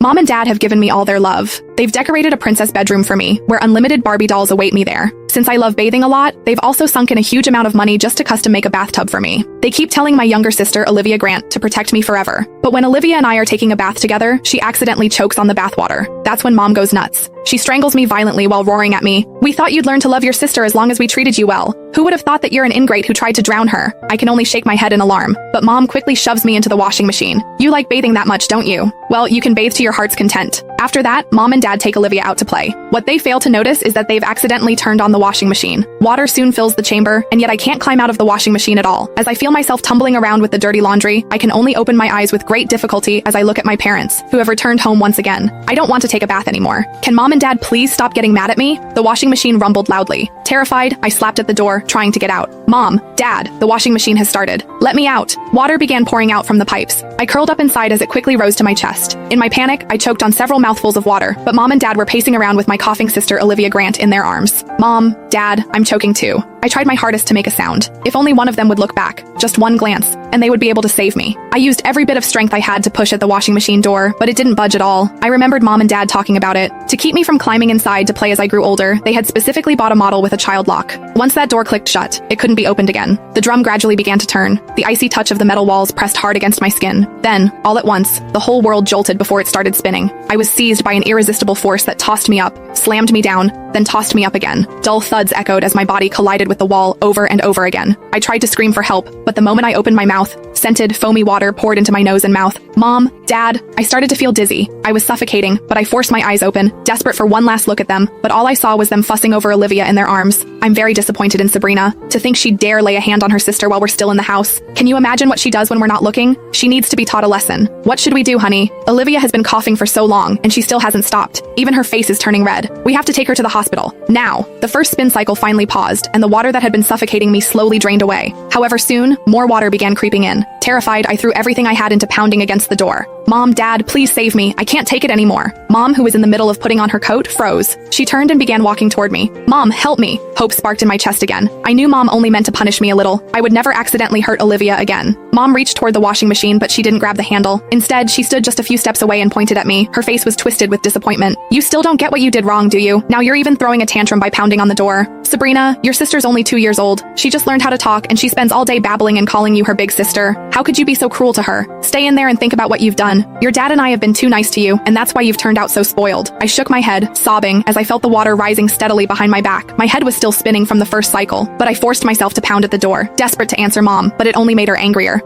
Mom and Dad have given me all their love. They've decorated a princess bedroom for me, where unlimited Barbie dolls await me there. Since I love bathing a lot, they've also sunk in a huge amount of money just to custom make a bathtub for me. They keep telling my younger sister, Olivia Grant, to protect me forever. But when Olivia and I are taking a bath together, she accidentally chokes on the bathwater. That's when Mom goes nuts. She strangles me violently while roaring at me, "We thought you'd learn to love your sister as long as we treated you well. Who would have thought that you're an ingrate who tried to drown her?" I can only shake my head in alarm, but Mom quickly shoves me into the washing machine. "You like bathing that much, don't you? Well, you can bathe to your heart's content." After that, Mom and Dad take Olivia out to play. What they fail to notice is that they've accidentally turned on the washing machine. Water soon fills the chamber, and yet I can't climb out of the washing machine at all. As I feel myself tumbling around with the dirty laundry, I can only open my eyes with great difficulty as I look at my parents, who have returned home once again. I don't want to take a bath anymore. Can Mom and Dad please stop getting mad at me? The washing machine rumbled loudly. Terrified, I slapped at the door, trying to get out. "Mom, Dad, the washing machine has started. Let me out." Water began pouring out from the pipes. I curled up inside as it quickly rose to my chest. In my panic, I choked on several mouthfuls of water, but Mom and Dad were pacing around with my coughing sister Olivia Grant in their arms. "Mom, Dad, I'm choking too." I tried my hardest to make a sound. If only one of them would look back, just one glance, and they would be able to save me. I used every bit of strength I had to push at the washing machine door, but it didn't budge at all. I remembered Mom and Dad talking about it. To keep me from climbing inside to play as I grew older, they had specifically bought a model with a child lock. Once that door clicked shut, it couldn't be opened again. The drum gradually began to turn. The icy touch of the metal walls pressed hard against my skin. Then, all at once, the whole world jolted before it started spinning. I was seized by an irresistible force that tossed me up, slammed me down, then tossed me up again. Dull thuds echoed as my body collided with the wall over and over again. I tried to scream for help, but the moment I opened my mouth, scented, foamy water poured into my nose and mouth. "Mom, Dad," I started to feel dizzy. I was suffocating, but I forced my eyes open, desperate for one last look at them, but all I saw was them fussing over Olivia in their arms. I'm very disappointed in Sabrina. To think she'd dare lay a hand on her sister while we're still in the house. Can you imagine what she does when we're not looking? She needs to be taught a lesson. What should we do, honey? Olivia has been coughing for so long, and she still hasn't stopped. Even her face is turning red. We have to take her to the hospital. Now. The first spin cycle finally paused, and the water that had been suffocating me slowly drained away. However, soon, more water began creeping in. Terrified, I threw everything I had into pounding against the door. "Mom, Dad, please save me. I can't take it anymore." Mom, who was in the middle of putting on her coat, froze. She turned and began walking toward me. "Mom, help me." Hope sparked in my chest again. I knew Mom only meant to punish me a little. I would never accidentally hurt Olivia again. Mom reached toward the washing machine, but she didn't grab the handle. Instead, she stood just a few steps away and pointed at me. Her face was twisted with disappointment. "You still don't get what you did wrong, do you? Now you're even throwing a tantrum by pounding on the door. Sabrina, your sister's only 2 years old. She just learned how to talk, and she spends all day babbling and calling you her big sister. How could you be so cruel to her? Stay in there and think about what you've done. Your dad and I have been too nice to you, and that's why you've turned out so spoiled." I shook my head, sobbing, as I felt the water rising steadily behind my back. My head was still spinning from the first cycle, but I forced myself to pound at the door, desperate to answer Mom, but it only made her angrier.